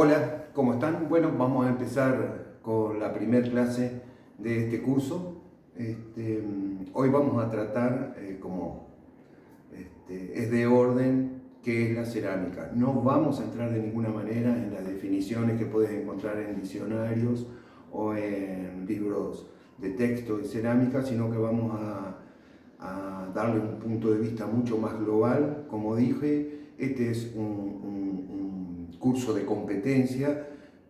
Hola, ¿cómo están? Bueno, vamos a empezar con la primera clase de este curso. Hoy vamos a tratar, es de orden, qué es la cerámica. No vamos a entrar de ninguna manera en las definiciones que puedes encontrar en diccionarios o en libros de texto de cerámica, sino que vamos a darle un punto de vista mucho más global. Como dije, este es un curso de competencia.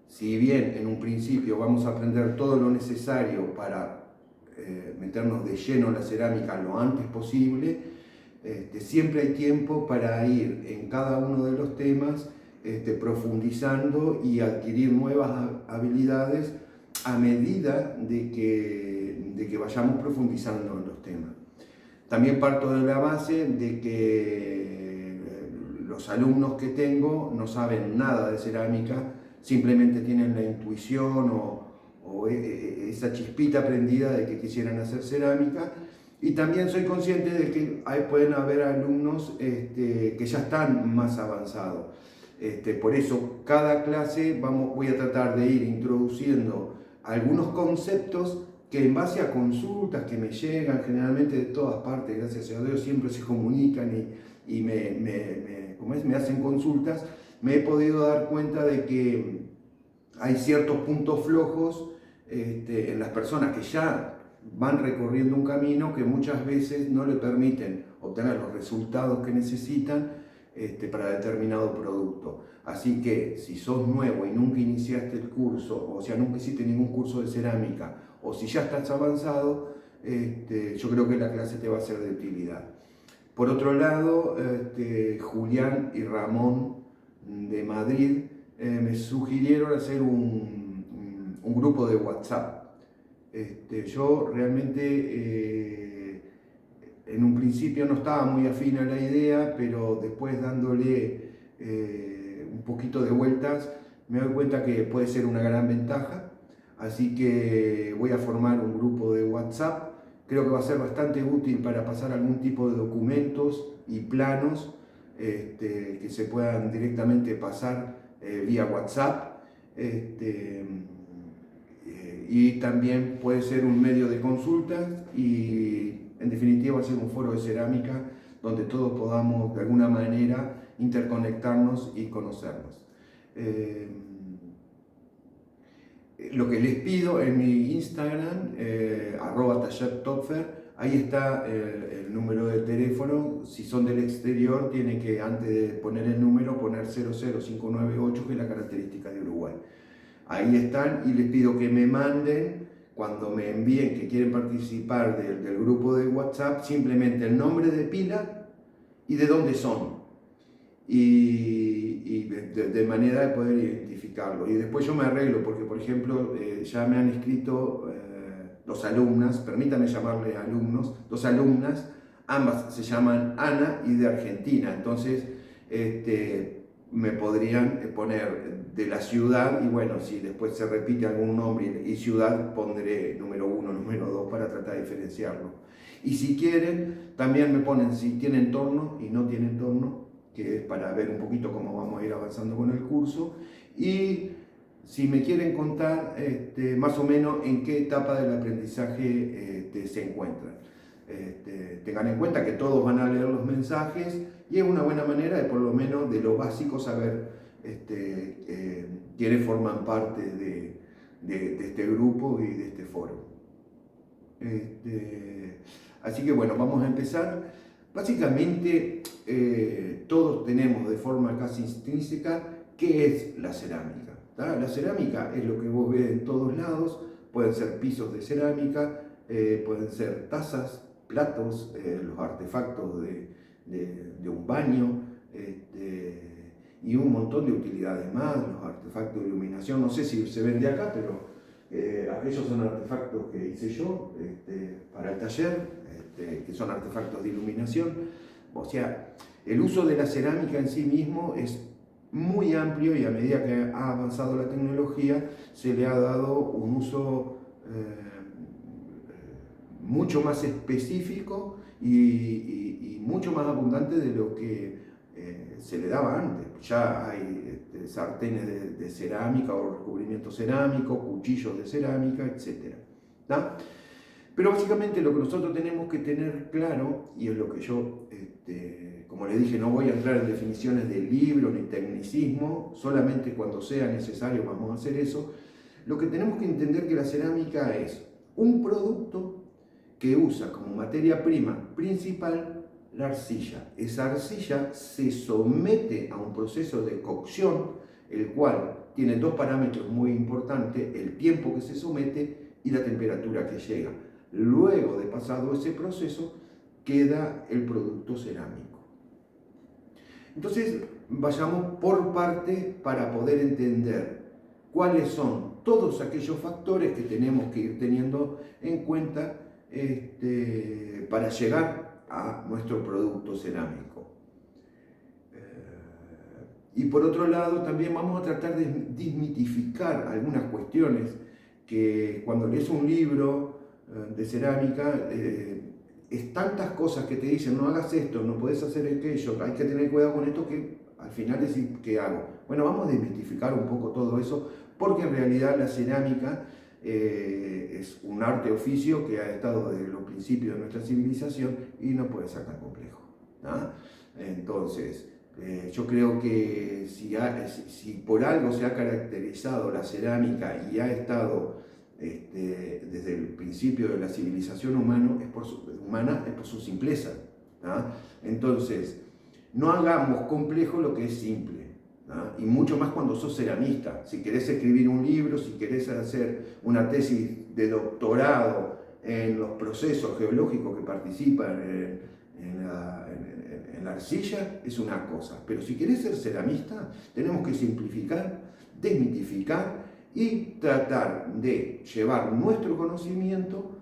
Si bien en un principio vamos a aprender todo lo necesario para meternos de lleno en la cerámica lo antes posible, siempre hay tiempo para ir en cada uno de los temas profundizando y adquirir nuevas habilidades a medida de que vayamos profundizando en los temas. También parto de la base de que los alumnos que tengo no saben nada de cerámica, simplemente tienen la intuición o esa chispita prendida de que quisieran hacer cerámica. Y también soy consciente de que pueden haber alumnos que ya están más avanzados. Por eso cada clase voy a tratar de ir introduciendo algunos conceptos que en base a consultas que me llegan generalmente de todas partes, gracias a Dios siempre se comunican y me hacen consultas, me he podido dar cuenta de que hay ciertos puntos flojos en las personas que ya van recorriendo un camino que muchas veces no le permiten obtener los resultados que necesitan para determinado producto. Así que si sos nuevo y nunca iniciaste el curso, o sea, nunca hiciste ningún curso de cerámica, o si ya estás avanzado, yo creo que la clase te va a ser de utilidad. Por otro lado, Julián y Ramón de Madrid me sugirieron hacer un grupo de WhatsApp. Yo realmente en un principio no estaba muy afín a la idea, pero después dándole un poquito de vueltas me doy cuenta que puede ser una gran ventaja. Así que voy a formar un grupo de WhatsApp. Creo que va a ser bastante útil para pasar algún tipo de documentos y planos que se puedan directamente pasar vía WhatsApp. Y también puede ser un medio de consultas y en definitiva va a ser un foro de cerámica donde todos podamos de alguna manera interconectarnos y conocernos. Lo que les pido en mi Instagram, @tallertopfer, ahí está el número de teléfono. Si son del exterior, tienen que, antes de poner el número, poner 00598, que es la característica de Uruguay. Ahí están y les pido que me manden, cuando me envíen que quieren participar del grupo de WhatsApp, simplemente el nombre de pila y de dónde son. Y de manera de poder identificarlo. Y después yo me arreglo, porque por ejemplo ya me han escrito dos alumnas, permítanme llamarle alumnos, dos alumnas, ambas se llaman Ana y de Argentina, entonces me podrían poner de la ciudad, y bueno, si después se repite algún nombre y ciudad, pondré número 1, número 2 para tratar de diferenciarlo. Y si quieren, también me ponen si tienen torno y no tienen torno, que es para ver un poquito cómo vamos a ir avanzando con el curso, y si me quieren contar más o menos en qué etapa del aprendizaje se encuentran. Tengan en cuenta que todos van a leer los mensajes y es una buena manera de por lo menos de lo básico saber quiénes forman parte de este grupo y de este foro. Así que bueno, vamos a empezar. Básicamente todos tenemos de forma casi intrínseca qué es la cerámica. La cerámica es lo que vos ves en todos lados, pueden ser pisos de cerámica, pueden ser tazas, platos, los artefactos de un baño, y un montón de utilidades más, los artefactos de iluminación, no sé si se ven de acá, pero aquellos son artefactos que hice yo para el taller, que son artefactos de iluminación. O sea, el uso de la cerámica en sí mismo es muy amplio y a medida que ha avanzado la tecnología se le ha dado un uso mucho más específico y mucho más abundante de lo que se le daba antes. Ya hay sartenes de cerámica o recubrimiento cerámico, cuchillos de cerámica, etc. ¿tá? Pero básicamente lo que nosotros tenemos que tener claro, y es lo que yo, como les dije, no voy a entrar en definiciones de libro ni tecnicismo, solamente cuando sea necesario vamos a hacer eso. Lo que tenemos que entender que la cerámica es un producto que usa como materia prima principal la arcilla. Esa arcilla se somete a un proceso de cocción, el cual tiene dos parámetros muy importantes: el tiempo que se somete y la temperatura que llega. Luego de pasado ese proceso, queda el producto cerámico. Entonces, vayamos por parte para poder entender cuáles son todos aquellos factores que tenemos que ir teniendo en cuenta para llegar a nuestro producto cerámico. Y por otro lado, también vamos a tratar de desmitificar algunas cuestiones que cuando lees un libro de cerámica, es tantas cosas que te dicen: no hagas esto, no puedes hacer aquello, hay que tener cuidado con esto, que al final decís: ¿qué hago? Bueno, vamos a desmitificar un poco todo eso, porque en realidad la cerámica es un arte oficio que ha estado desde los principios de nuestra civilización y no puede ser tan complejo, ¿no? Entonces, yo creo que si por algo se ha caracterizado la cerámica y ha estado desde el principio de la civilización humana, es por su simpleza, ¿no? Entonces, no hagamos complejo lo que es simple, ¿no? Y mucho más cuando sos ceramista. Si querés escribir un libro, si querés hacer una tesis de doctorado en los procesos geológicos que participan en la arcilla, es una cosa. Pero si querés ser ceramista, tenemos que simplificar, desmitificar y tratar de llevar nuestro conocimiento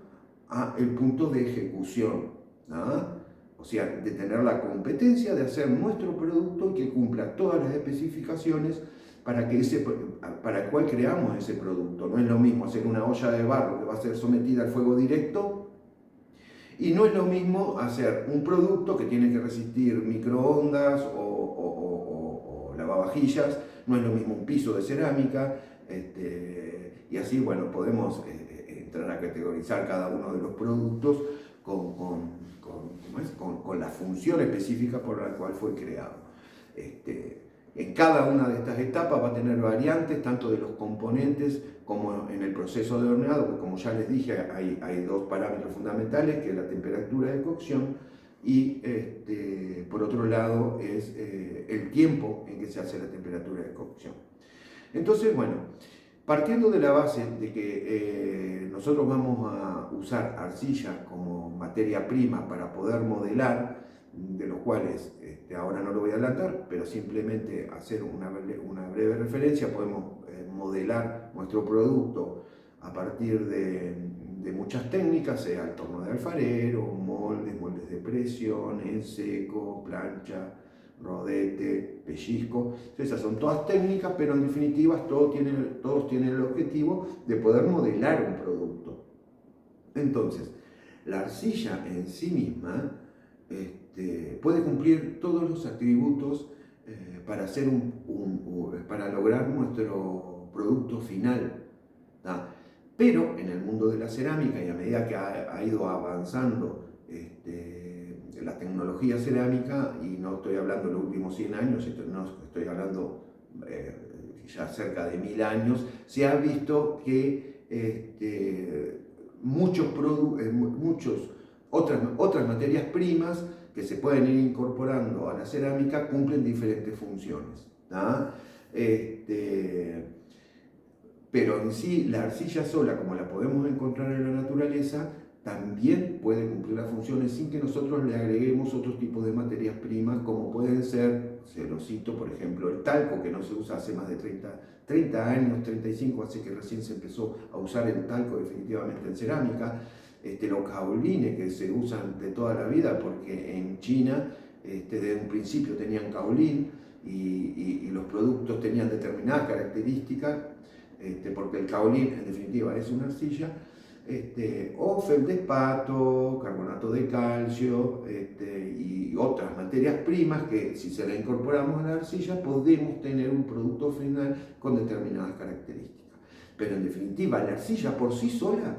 al punto de ejecución, ¿no? O sea, de tener la competencia de hacer nuestro producto que cumpla todas las especificaciones para el cual creamos ese producto. No es lo mismo hacer una olla de barro que va a ser sometida al fuego directo, y no es lo mismo hacer un producto que tiene que resistir microondas o lavavajillas. No es lo mismo un piso de cerámica, y así, bueno, podemos entrar a categorizar cada uno de los productos con la función específica por la cual fue creado. En cada una de estas etapas va a tener variantes, tanto de los componentes como en el proceso de horneado, que, como ya les dije, hay dos parámetros fundamentales, que es la temperatura de cocción y, por otro lado, es el tiempo en que se hace la temperatura de cocción. Entonces, bueno, partiendo de la base de que nosotros vamos a usar arcilla como materia prima para poder modelar, de los cuales ahora no lo voy a adelantar, pero simplemente hacer una breve referencia, podemos modelar nuestro producto a partir de muchas técnicas, sea el torno de alfarero, moldes de presión, en seco, plancha, rodete, pellizco. Esas son todas técnicas, pero en definitiva todos tienen el objetivo de poder modelar un producto. Entonces, la arcilla en sí misma puede cumplir todos los atributos para lograr nuestro producto final, ¿tá? Pero en el mundo de la cerámica, y a medida que ha ido avanzando la tecnología cerámica, y no estoy hablando de los últimos 100 años, no estoy hablando ya cerca de 1000 años, se ha visto que muchas otras materias primas que se pueden ir incorporando a la cerámica cumplen diferentes funciones, ¿tá? Pero en sí, la arcilla sola, como la podemos encontrar en la naturaleza, también puede cumplir las funciones sin que nosotros le agreguemos otros tipos de materias primas, como pueden ser, se lo cito, por ejemplo, el talco, que no se usa hace más de 30 años, 35, así que recién se empezó a usar el talco definitivamente en cerámica. Los caolines, que se usan de toda la vida, porque en China desde un principio tenían caolín y los productos tenían determinadas características, porque el caolín en definitiva es una arcilla. o feldespato, carbonato de calcio y otras materias primas que si se la incorporamos a la arcilla podemos tener un producto final con determinadas características. Pero en definitiva, la arcilla por sí sola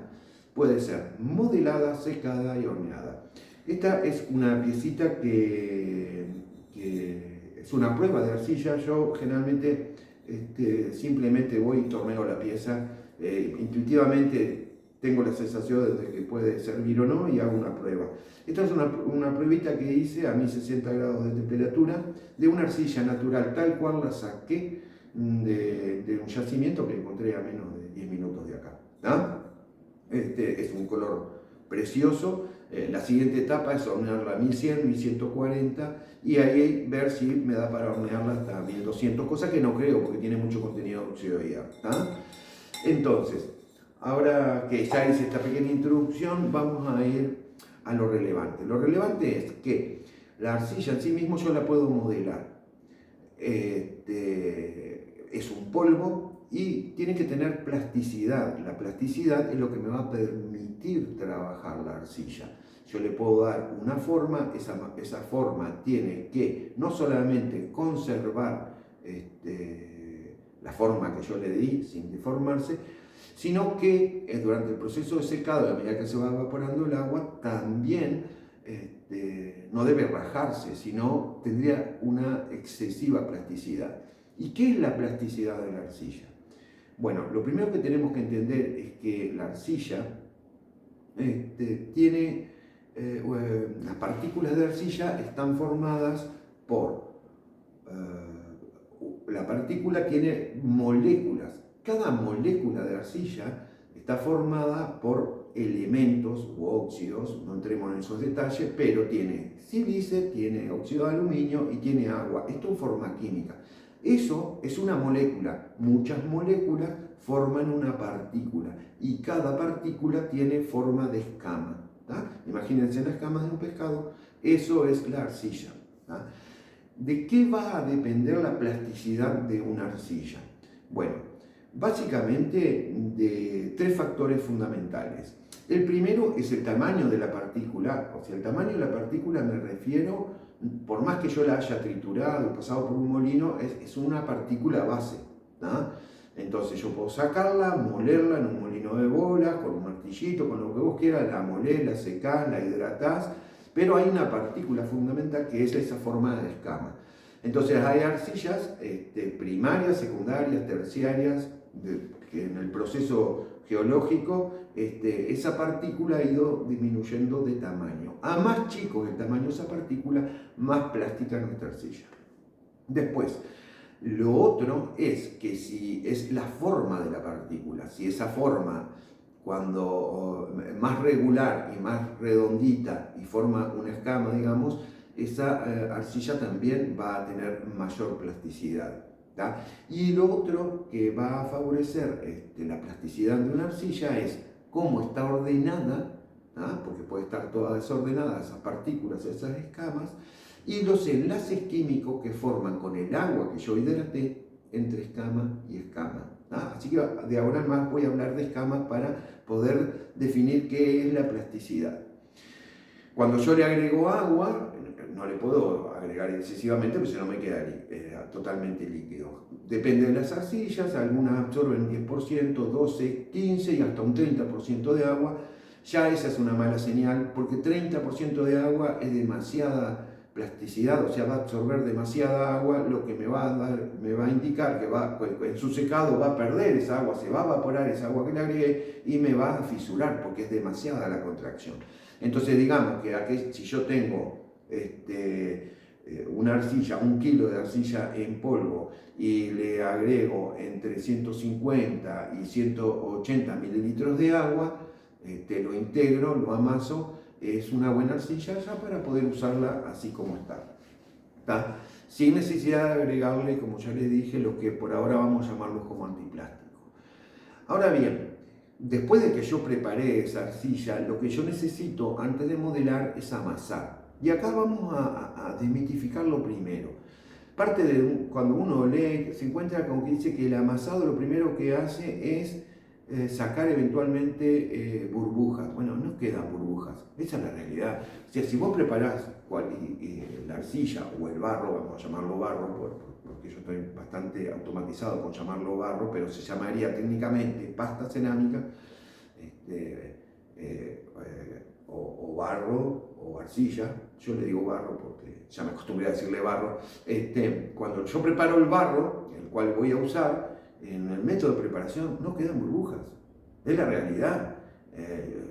puede ser modelada, secada y horneada. Esta es una piecita que es una prueba de arcilla. Yo generalmente simplemente voy y torneo la pieza. Intuitivamente tengo la sensación de que puede servir o no y hago una prueba. Esta es una pruebita que hice a 1060 grados de temperatura de una arcilla natural, tal cual la saqué de un yacimiento que encontré a menos de 10 minutos de acá. Es un color precioso. La siguiente etapa es hornearla a 1100, 1140 y ahí ver si me da para hornearla hasta 1200, cosa que no creo porque tiene mucho contenido de óxido de hierro. Entonces, ahora que ya hice esta pequeña introducción, vamos a ir a lo relevante. Lo relevante es que la arcilla en sí mismo yo la puedo modelar. Es un polvo y tiene que tener plasticidad. La plasticidad es lo que me va a permitir trabajar la arcilla. Yo le puedo dar una forma, esa forma tiene que no solamente conservar la forma que yo le di sin deformarse, sino que durante el proceso de secado, a medida que se va evaporando el agua, también no debe rajarse, sino tendría una excesiva plasticidad. ¿Y qué es la plasticidad de la arcilla? Bueno, lo primero que tenemos que entender es que la arcilla tiene, las partículas de arcilla están formadas por, la partícula tiene moléculas. Cada molécula de arcilla está formada por elementos u óxidos, no entremos en esos detalles, pero tiene sílice, tiene óxido de aluminio y tiene agua. Esto en forma química. Eso es una molécula. Muchas moléculas forman una partícula y cada partícula tiene forma de escama. Imagínense las escamas de un pescado. Eso es la arcilla. ¿De qué va a depender la plasticidad de una arcilla? Bueno, básicamente de tres factores fundamentales. El primero es el tamaño de la partícula. O sea, el tamaño de la partícula me refiero, por más que yo la haya triturado y pasado por un molino, es una partícula base. Entonces yo puedo sacarla, molerla en un molino de bolas, con un martillito, con lo que vos quieras, la molés, la secás, la hidratás, pero hay una partícula fundamental que es esa forma de escama. Entonces hay arcillas primarias, secundarias, terciarias, que en el proceso geológico esa partícula ha ido disminuyendo de tamaño. A más chico el tamaño de esa partícula, más plástica es nuestra arcilla. Después, lo otro es que si es la forma de la partícula, si esa forma, cuando más regular y más redondita y forma una escama, digamos, esa arcilla también va a tener mayor plasticidad. Y lo otro que va a favorecer la plasticidad de una arcilla es cómo está ordenada, porque puede estar toda desordenada, esas partículas, esas escamas, y los enlaces químicos que forman con el agua que yo hidraté entre escama y escama. Así que de ahora en más voy a hablar de escamas para poder definir qué es la plasticidad. Cuando yo le agrego agua, no le puedo agregar excesivamente porque si no me queda totalmente líquido. Depende de las arcillas, algunas absorben 10%, 12%, 15% y hasta un 30% de agua. Ya esa es una mala señal porque 30% de agua es demasiada plasticidad, o sea, va a absorber demasiada agua, lo que me va a indicar que en su secado va a perder esa agua, se va a evaporar esa agua que le agregué y me va a fisurar porque es demasiada la contracción. Entonces digamos que si yo tengo una arcilla, 1 kilo de arcilla en polvo y le agrego entre 150 y 180 mililitros de agua, lo integro, lo amaso, es una buena arcilla ya para poder usarla así como está. Sin necesidad de agregarle, como ya les dije, lo que por ahora vamos a llamarlos como antiplásticos. Ahora bien, después de que yo preparé esa arcilla, lo que yo necesito antes de modelar es amasar. Y acá vamos a desmitificar lo primero. Cuando uno lee, se encuentra con que dice que el amasado lo primero que hace es sacar eventualmente burbujas. Bueno, no quedan burbujas, esa es la realidad. O sea, si vos preparás la arcilla o el barro, vamos a llamarlo barro, porque yo estoy bastante automatizado con llamarlo barro, pero se llamaría técnicamente pasta cerámica, o barro o arcilla. Yo le digo barro porque ya me acostumbré a decirle barro. Cuando yo preparo el barro, el cual voy a usar, en el método de preparación no quedan burbujas. Es la realidad.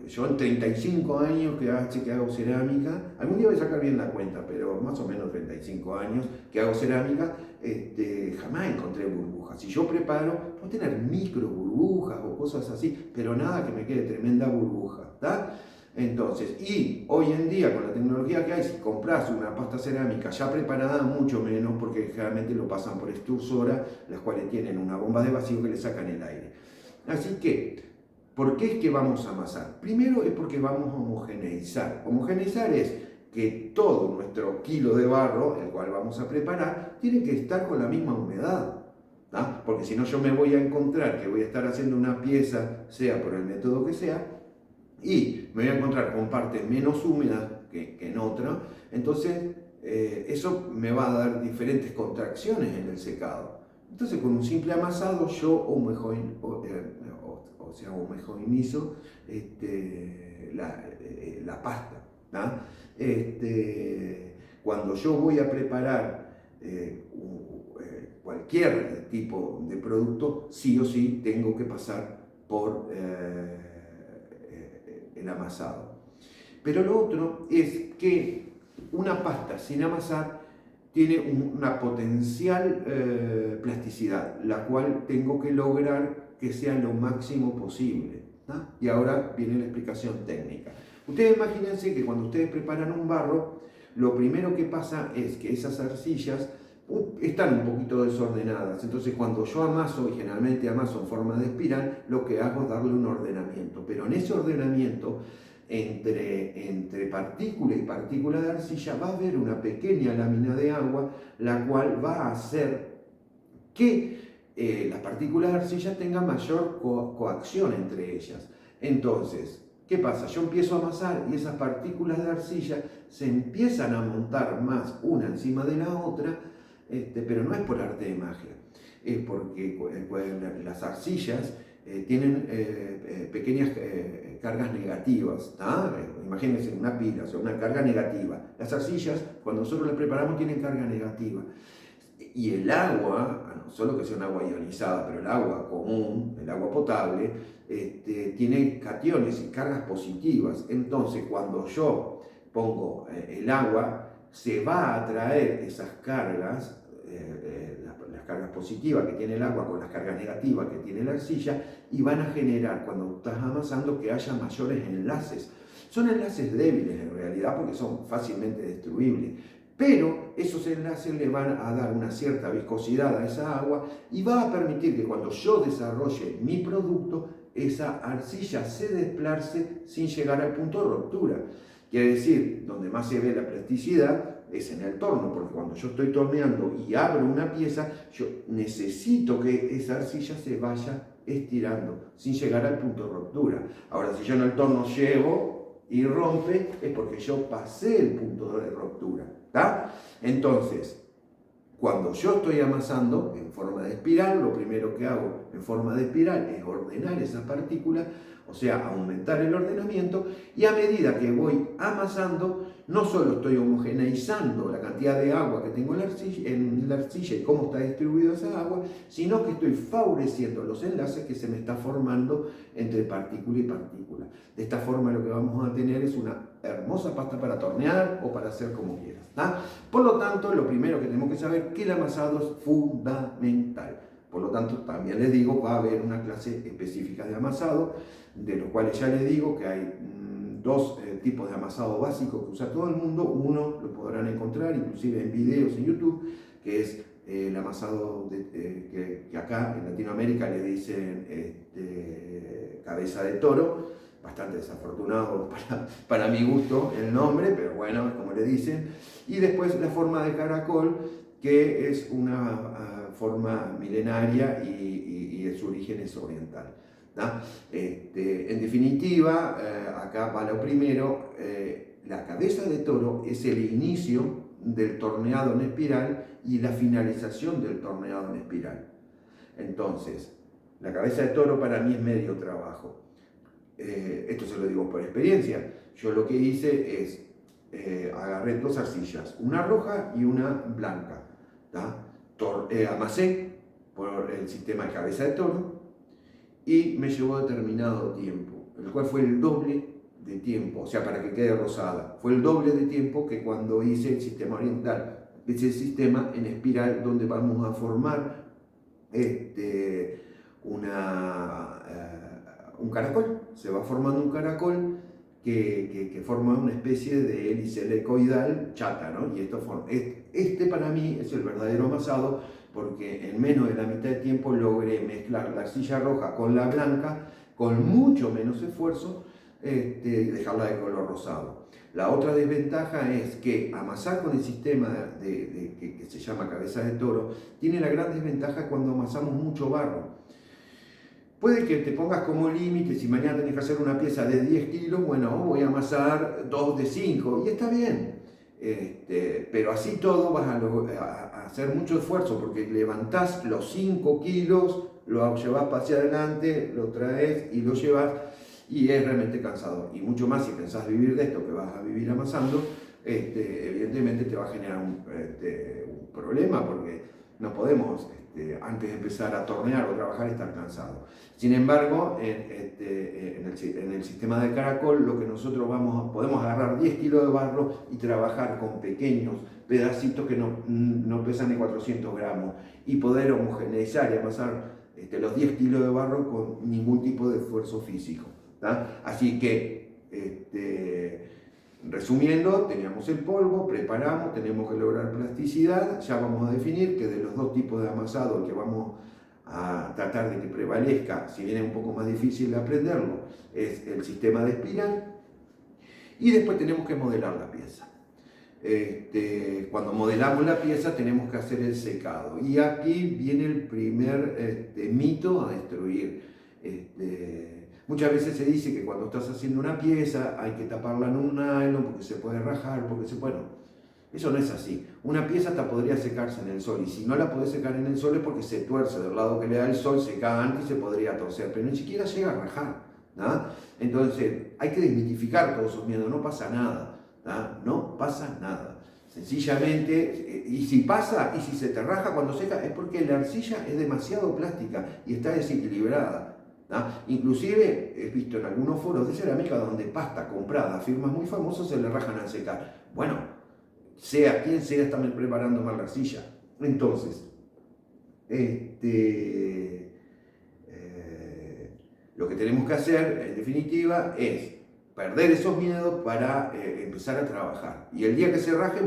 Yo en 35 años que hago cerámica, algún día voy a sacar bien la cuenta, pero más o menos 35 años que hago cerámica, jamás encontré burbujas. Si yo preparo, puedo tener micro burbujas o cosas así, pero nada que me quede tremenda burbuja, ¿tá? Entonces, y hoy en día con la tecnología que hay, si compras una pasta cerámica ya preparada, mucho menos, porque generalmente lo pasan por extrusora, las cuales tienen una bomba de vacío que le sacan el aire. Así que, ¿por qué es que vamos a amasar? Primero es porque vamos a homogeneizar. Homogeneizar es que todo nuestro kilo de barro, el cual vamos a preparar, tiene que estar con la misma humedad, ¿no? Porque si no yo me voy a encontrar que voy a estar haciendo una pieza, sea por el método que sea, y me voy a encontrar con partes menos húmedas que en otra, entonces eso me va a dar diferentes contracciones en el secado. Entonces con un simple amasado yo homogenizo la pasta, ¿no? Cuando yo voy a preparar cualquier tipo de producto, sí o sí tengo que pasar por el amasado. Pero lo otro es que una pasta sin amasar tiene una potencial plasticidad, la cual tengo que lograr que sea lo máximo posible, ¿no? Y ahora viene la explicación técnica. Ustedes imagínense que cuando ustedes preparan un barro, lo primero que pasa es que esas arcillas están un poquito desordenadas. Entonces cuando yo amaso, y generalmente amaso en forma de espiral, lo que hago es darle un ordenamiento. Pero en ese ordenamiento, entre partícula y partícula de arcilla, va a haber una pequeña lámina de agua, la cual va a hacer que las partículas de arcilla tengan mayor coacción entre ellas. Entonces, ¿qué pasa? Yo empiezo a amasar y esas partículas de arcilla se empiezan a montar más una encima de la otra, pero no es por arte de magia, es porque las arcillas tienen pequeñas cargas negativas, ¿no? Imagínense una pila, o sea, una carga negativa. Las arcillas, cuando nosotros las preparamos, tienen carga negativa. Y el agua, no solo que sea un agua ionizada, pero el agua común, el agua potable, tiene cationes y cargas positivas. Entonces, cuando yo pongo el agua, se va a atraer esas cargas, las cargas positivas que tiene el agua con las cargas negativas que tiene la arcilla, y van a generar, cuando estás amasando, que haya mayores enlaces. Son enlaces débiles en realidad porque son fácilmente destruibles, pero esos enlaces le van a dar una cierta viscosidad a esa agua y va a permitir que cuando yo desarrolle mi producto, esa arcilla se desplace sin llegar al punto de ruptura. Quiere decir, donde más se ve la plasticidad es en el torno, porque cuando yo estoy torneando y abro una pieza, yo necesito que esa arcilla se vaya estirando sin llegar al punto de ruptura. Ahora, si yo en el torno llevo y rompe, es porque yo pasé el punto de ruptura, ¿tá? Entonces, cuando yo estoy amasando en forma de espiral, lo primero que hago en forma de espiral es ordenar esa partícula, o sea, aumentar el ordenamiento, y a medida que voy amasando, no solo estoy homogeneizando la cantidad de agua que tengo en la arcilla y cómo está distribuida esa agua, sino que estoy favoreciendo los enlaces que se me está formando entre partícula y partícula. De esta forma lo que vamos a tener es una hermosa pasta para tornear o para hacer como quieras, ¿tá? Por lo tanto, lo primero que tenemos que saber es que el amasado es fundamental. Por lo tanto, también les digo, va a haber una clase específica de amasado, de los cuales ya les digo que hay dos tipos de amasado básicos que usa todo el mundo. Uno lo podrán encontrar inclusive en videos en YouTube, que es el amasado que acá en Latinoamérica le dicen cabeza de toro, bastante desafortunado para mi gusto el nombre, pero bueno, como le dicen. Y después la forma de caracol, que es una forma milenaria y su origen es oriental. ¿tá? En definitiva, acá va lo primero, la cabeza de toro es el inicio del torneado en espiral y la finalización del torneado en espiral. Entonces, la cabeza de toro para mí es medio trabajo. Esto se lo digo por experiencia. Yo lo que hice es, agarré dos arcillas, una roja y una blanca. Amasé por el sistema de cabeza de toro y me llevó determinado tiempo, el cual fue el doble de tiempo, o sea, para que quede rosada. Fue el doble de tiempo que cuando hice el sistema oriental. Es el sistema en espiral donde vamos a formar un caracol. Se va formando un caracol que forma una especie de hélice helicoidal chata, ¿no? Y este para mí es el verdadero amasado, porque en menos de la mitad de tiempo logré mezclar la arcilla roja con la blanca con mucho menos esfuerzo, dejarla de color rosado. La otra desventaja es que amasar con el sistema que se llama cabeza de toro tiene la gran desventaja cuando amasamos mucho barro. Puede que te pongas como límite, si mañana tenés que hacer una pieza de 10 kilos, bueno, voy a amasar 2 de 5 y está bien. Pero así todo vas a hacer mucho esfuerzo porque levantás los 5 kilos, lo llevas hacia adelante, lo traes y lo llevas y es realmente cansador. Y mucho más si pensás vivir de esto que vas a vivir amasando, evidentemente te va a generar un problema porque no podemos antes de empezar a tornear o trabajar estar cansado. Sin embargo, en el sistema de caracol, lo que nosotros podemos agarrar 10 kilos de barro y trabajar con pequeños pedacitos que no pesan ni 400 gramos y poder homogeneizar y amasar los 10 kilos de barro con ningún tipo de esfuerzo físico. ¿Tá? Así que, resumiendo, teníamos el polvo, preparamos, tenemos que lograr plasticidad, ya vamos a definir que de los dos tipos de amasado que vamos a tratar de que prevalezca, si bien es un poco más difícil de aprenderlo, es el sistema de espiral, y después tenemos que modelar la pieza. Cuando modelamos la pieza tenemos que hacer el secado, y aquí viene el primer mito a destruir. Muchas veces se dice que cuando estás haciendo una pieza hay que taparla en un nylon porque se puede rajar, bueno, eso no es así. Una pieza hasta podría secarse en el sol y si no la podés secar en el sol es porque se tuerce del lado que le da el sol, seca antes y se podría torcer, pero ni siquiera llega a rajar, ¿no? Entonces hay que desmitificar todos esos miedos, no pasa nada, ¿no? No pasa nada. Sencillamente, y si pasa, y si se te raja cuando seca, es porque la arcilla es demasiado plástica y está desequilibrada. ¿No? Inclusive he visto en algunos foros de cerámica donde pasta comprada a firmas muy famosas se le rajan al secar. Bueno, sea quien sea, están preparando mal la arcilla. Entonces, lo que tenemos que hacer en definitiva es perder esos miedos para empezar a trabajar. Y el día que se raje,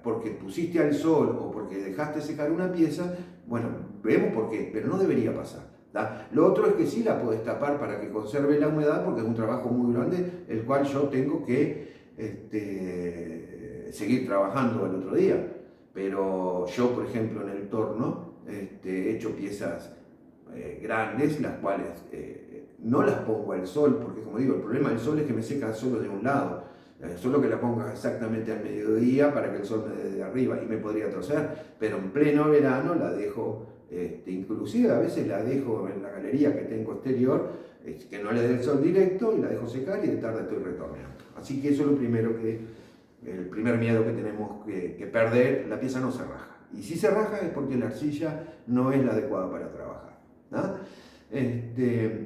porque pusiste al sol o porque dejaste secar una pieza, bueno, vemos por qué, pero no debería pasar. ¿Da? Lo otro es que sí la podés tapar para que conserve la humedad porque es un trabajo muy grande el cual yo tengo que seguir trabajando el otro día. Pero yo, por ejemplo, en el torno he hecho piezas grandes, las cuales no las pongo al sol porque, como digo, el problema del sol es que me seca solo de un lado. Solo que la pongas exactamente al mediodía para que el sol me dé de arriba y me podría torcer, pero en pleno verano la dejo. Inclusive a veces la dejo en la galería que tengo exterior, que no le dé el sol directo y la dejo secar y de tarde estoy retorneando. Así que eso es el primer miedo que tenemos que perder, la pieza no se raja. Y si se raja es porque la arcilla no es la adecuada para trabajar, ¿no?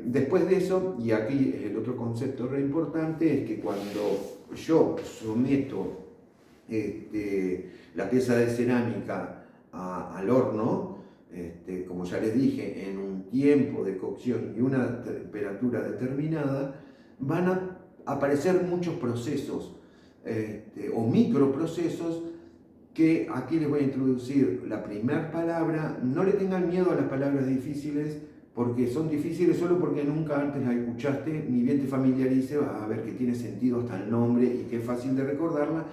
Después de eso, y aquí el otro concepto re importante, es que cuando yo someto la pieza de cerámica al horno, como ya les dije, en un tiempo de cocción y una temperatura determinada, van a aparecer muchos procesos o microprocesos que aquí les voy a introducir la primera palabra. No le tengan miedo a las palabras difíciles porque son difíciles solo porque nunca antes las escuchaste, ni bien te familiarices, vas a ver que tiene sentido hasta el nombre y que es fácil de recordarla.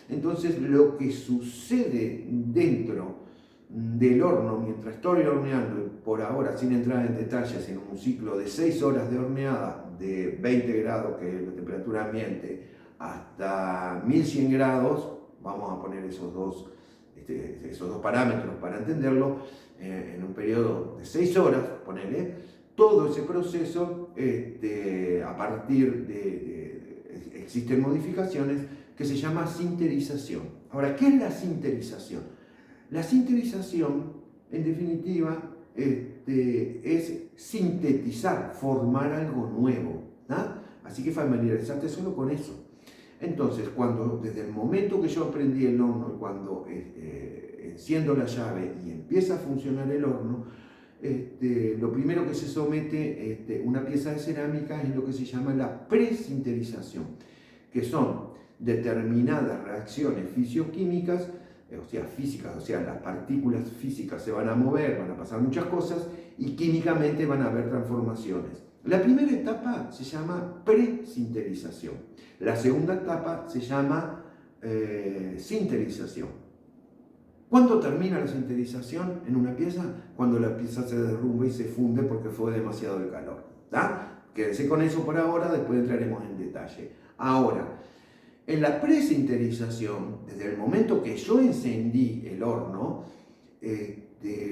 Entonces lo que sucede dentro del horno mientras estoy horneando, por ahora sin entrar en detalles, en un ciclo de 6 horas de horneada de 20 grados, que es la temperatura ambiente, hasta 1100 grados, vamos a poner esos dos parámetros para entenderlo, en un periodo de 6 horas, ponele, todo ese proceso, a partir existen modificaciones que se llama sinterización. Ahora, ¿qué es la sinterización? La sinterización, en definitiva, es sintetizar, formar algo nuevo, ¿no? Así que familiarizarte solo con eso. Entonces, desde el momento que yo aprendí el horno, cuando enciendo la llave y empieza a funcionar el horno, lo primero que se somete una pieza de cerámica es lo que se llama la presinterización, que son determinadas reacciones fisioquímicas, o sea, físicas, o sea, las partículas físicas se van a mover, van a pasar muchas cosas y químicamente van a haber transformaciones. La primera etapa se llama presinterización. La segunda etapa se llama sinterización. ¿Cuándo termina la sinterización en una pieza? Cuando la pieza se derrumba y se funde porque fue demasiado el calor. ¿Tá? Quédense con eso por ahora, después entraremos en detalle. Ahora, en la presinterización, desde el momento que yo encendí el horno,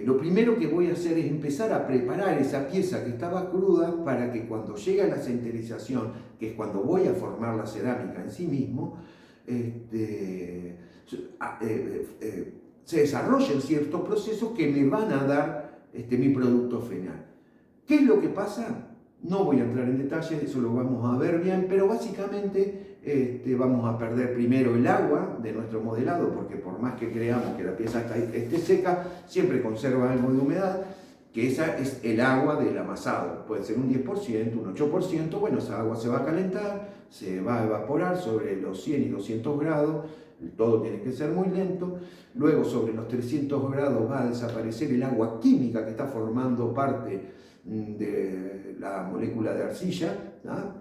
lo primero que voy a hacer es empezar a preparar esa pieza que estaba cruda para que cuando llegue a la sinterización, que es cuando voy a formar la cerámica en sí mismo, se desarrollen ciertos procesos que me van a dar mi producto final. ¿Qué es lo que pasa? No voy a entrar en detalle, eso lo vamos a ver bien, pero básicamente vamos a perder primero el agua de nuestro modelado, porque por más que creamos que la pieza esté seca, siempre conserva algo de humedad, que esa es el agua del amasado. Puede ser un 10%, un 8%, bueno, esa agua se va a calentar, se va a evaporar sobre los 100 y 200 grados, todo tiene que ser muy lento. Luego, sobre los 300 grados va a desaparecer el agua química que está formando parte de la molécula de arcilla, ¿no?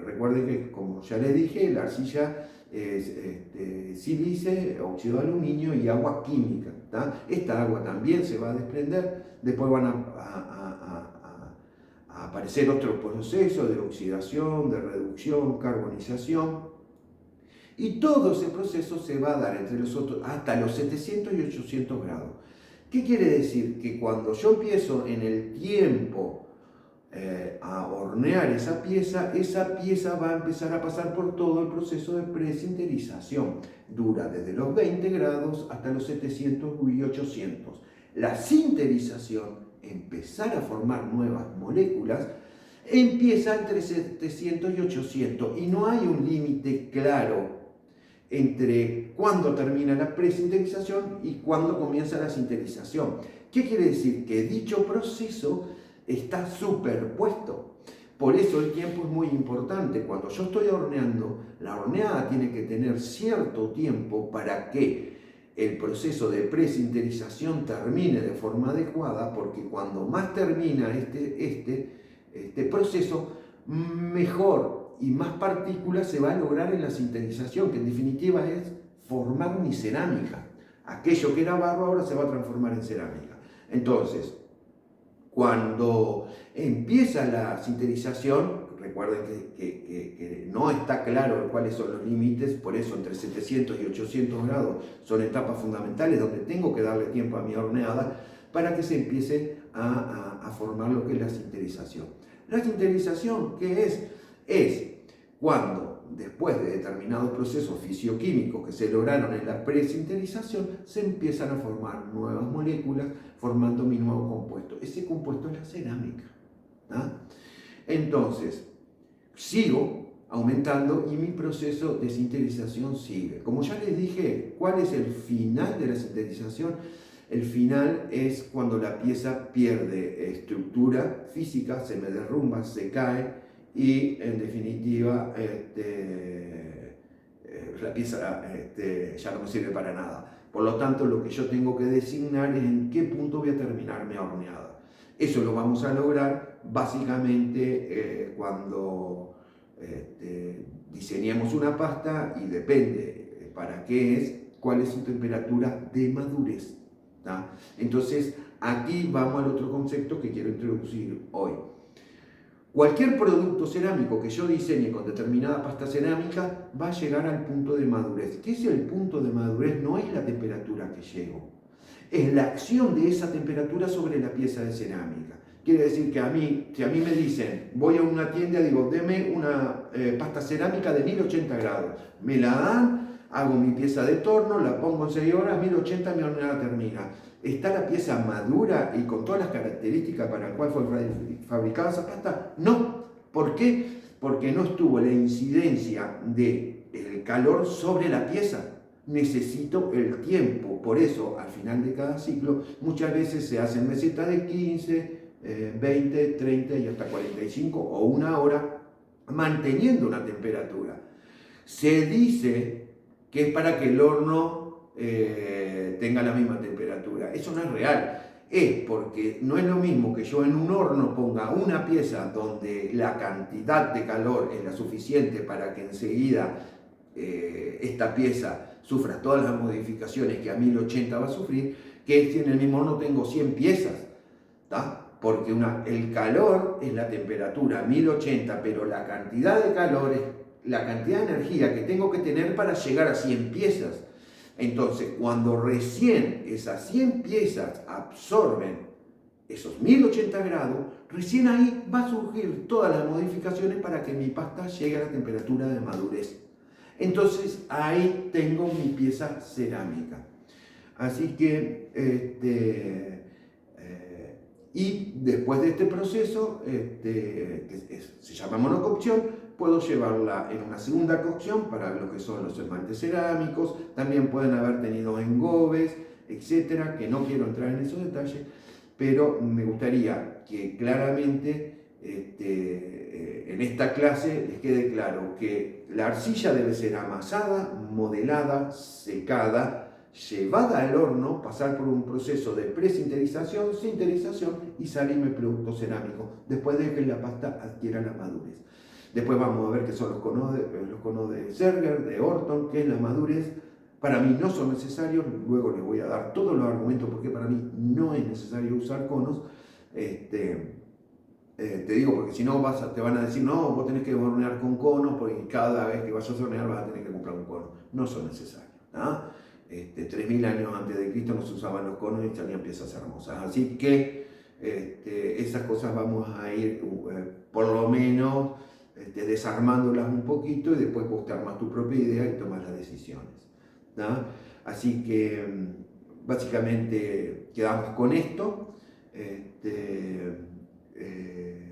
Recuerden que, como ya les dije, la arcilla es sílice, óxido de aluminio y agua química, ¿no? Esta agua también se va a desprender, después van a aparecer otros procesos de oxidación, de reducción, carbonización, y todo ese proceso se va a dar hasta los 700 y 800 grados. ¿Qué quiere decir? Que cuando yo empiezo en el tiempo a hornear esa pieza va a empezar a pasar por todo el proceso de presinterización. Dura desde los 20 grados hasta los 700 y 800. La sinterización, empezar a formar nuevas moléculas, empieza entre 700 y 800 y no hay un límite claro entre cuándo termina la presinterización y cuándo comienza la sinterización. ¿Qué quiere decir? Que dicho proceso está superpuesto. Por eso el tiempo es muy importante. Cuando yo estoy horneando, la horneada tiene que tener cierto tiempo para que el proceso de presinterización termine de forma adecuada, porque cuando más termina este proceso, mejor y más partículas se va a lograr en la sinterización, que en definitiva es formar mi cerámica. Aquello que era barro ahora se va a transformar en cerámica. Entonces, cuando empieza la sinterización, recuerden que no está claro cuáles son los límites, por eso entre 700 y 800 grados son etapas fundamentales donde tengo que darle tiempo a mi horneada para que se empiece a formar lo que es la sinterización. La sinterización, ¿qué es? Es cuando, después de determinados procesos fisioquímicos que se lograron en la presinterización, se empiezan a formar nuevas moléculas formando mi nuevo compuesto. Ese compuesto es la cerámica, ¿no? Entonces, sigo aumentando y mi proceso de sinterización sigue. Como ya les dije, ¿cuál es el final de la sinterización? El final es cuando la pieza pierde estructura física, se me derrumba, se cae y en definitiva la pieza ya no me sirve para nada. Por lo tanto, lo que yo tengo que designar es en qué punto voy a terminar mi horneada. Eso lo vamos a lograr básicamente cuando diseñemos una pasta y depende para qué es, cuál es su temperatura de madurez. ¿tá? Entonces, aquí vamos al otro concepto que quiero introducir hoy. Cualquier producto cerámico que yo diseñe con determinada pasta cerámica va a llegar al punto de madurez. ¿Qué es el punto de madurez? No es la temperatura que llego, es la acción de esa temperatura sobre la pieza de cerámica. Quiere decir que si a mí me dicen, voy a una tienda y digo, deme una pasta cerámica de 1080 grados, me la dan, hago mi pieza de torno, la pongo en 6 horas, 1080 mi horneada termina. ¿Está la pieza madura y con todas las características para las cuales fue fabricada esa pasta? No. ¿Por qué? Porque no estuvo la incidencia del calor sobre la pieza. Necesito el tiempo. Por eso, al final de cada ciclo, muchas veces se hacen mesetas de 15, 20, 30 y hasta 45 o una hora, manteniendo una temperatura. Se dice que es para que el horno tenga la misma temperatura. Eso no es real. Es porque no es lo mismo que yo en un horno ponga una pieza donde la cantidad de calor es la suficiente para que enseguida esta pieza sufra todas las modificaciones que a 1080 va a sufrir, que si en el mismo horno tengo 100 piezas, ¿tá? Porque el calor es la temperatura 1080, pero la cantidad de calor es la cantidad de energía que tengo que tener para llegar a 100 piezas. Entonces, cuando recién esas 100 piezas absorben esos 1080 grados, recién ahí va a surgir todas las modificaciones para que mi pasta llegue a la temperatura de madurez. Entonces, ahí tengo mi pieza cerámica. Así que, y después de este proceso, se llama monococción, puedo llevarla en una segunda cocción para lo que son los esmaltes cerámicos, también pueden haber tenido engobes, etcétera, que no quiero entrar en esos detalles, pero me gustaría que claramente en esta clase les quede claro que la arcilla debe ser amasada, modelada, secada, llevada al horno, pasar por un proceso de presinterización, sinterización y salirme el producto cerámico, después de que la pasta adquiera la madurez. Después vamos a ver qué son los conos de Serger, de Orton, qué es la madurez. Para mí no son necesarios, luego les voy a dar todos los argumentos porque para mí no es necesario usar conos. Te digo porque si no te van a decir, no, vos tenés que hornear con conos porque cada vez que vayas a hornear vas a tener que comprar un cono. No son necesarios, ¿no? 3000 años antes de Cristo no se usaban los conos y salían piezas hermosas. Así que esas cosas vamos a ir por lo menos desarmándolas un poquito y después vos te armas tu propia idea y tomas las decisiones, ¿no? Así que básicamente quedamos con esto.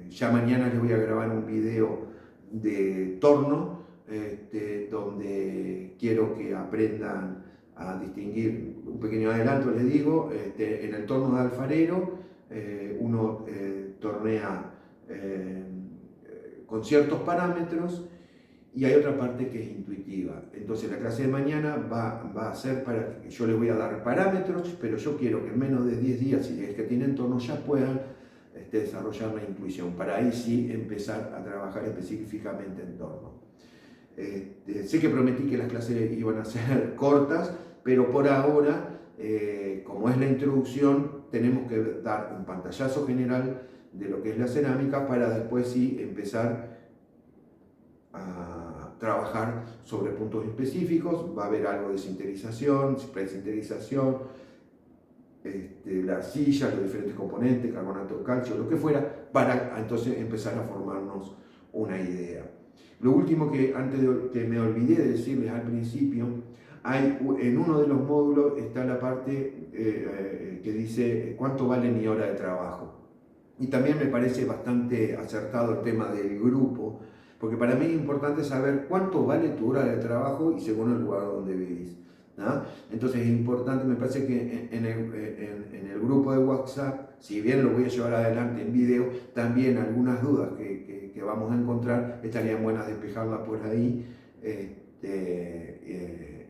Ya mañana les voy a grabar un video de torno, donde quiero que aprendan a distinguir, un pequeño adelanto les digo, en el torno de alfarero uno tornea con ciertos parámetros y hay otra parte que es intuitiva. Entonces la clase de mañana va a ser para que yo les voy a dar parámetros, pero yo quiero que en menos de 10 días, si es que tienen torno, ya puedan desarrollar la intuición, para ahí sí empezar a trabajar específicamente en torno. Sé que prometí que las clases iban a ser cortas, pero por ahora, como es la introducción, tenemos que dar un pantallazo general de lo que es la cerámica para después sí empezar a trabajar sobre puntos específicos. Va a haber algo de sinterización, presinterización, la arcilla, los diferentes componentes, carbonato de calcio, lo que fuera, para entonces empezar a formarnos una idea. Lo último que que me olvidé de decirles al principio, en uno de los módulos está la parte que dice cuánto vale mi hora de trabajo. Y también me parece bastante acertado el tema del grupo, porque para mí es importante saber cuánto vale tu hora de trabajo y según el lugar donde vivís, ¿no? Entonces es importante, me parece que en el grupo de WhatsApp, si bien lo voy a llevar adelante en video, también algunas dudas que vamos a encontrar estarían buenas despejarlas por ahí.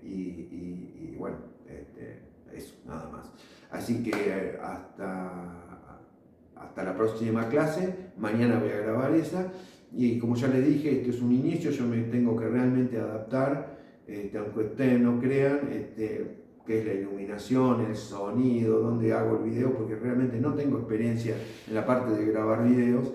Y bueno, eso, nada más. Así que hasta la próxima clase, mañana voy a grabar esa. Y como ya les dije, esto es un inicio, yo me tengo que realmente adaptar, aunque ustedes no crean, qué es la iluminación, el sonido, dónde hago el video, porque realmente no tengo experiencia en la parte de grabar videos.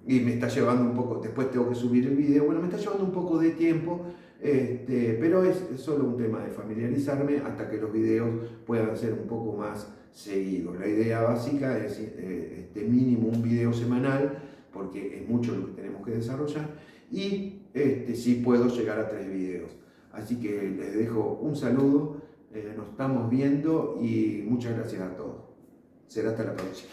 Y me está llevando un poco, después tengo que subir el video, bueno, me está llevando un poco de tiempo, pero es solo un tema de familiarizarme hasta que los videos puedan ser un poco más seguidos. La idea básica es mínimo un video semanal, porque es mucho lo que tenemos que desarrollar, y sí puedo llegar a 3 videos. Así que les dejo un saludo, nos estamos viendo y muchas gracias a todos. Será hasta la próxima.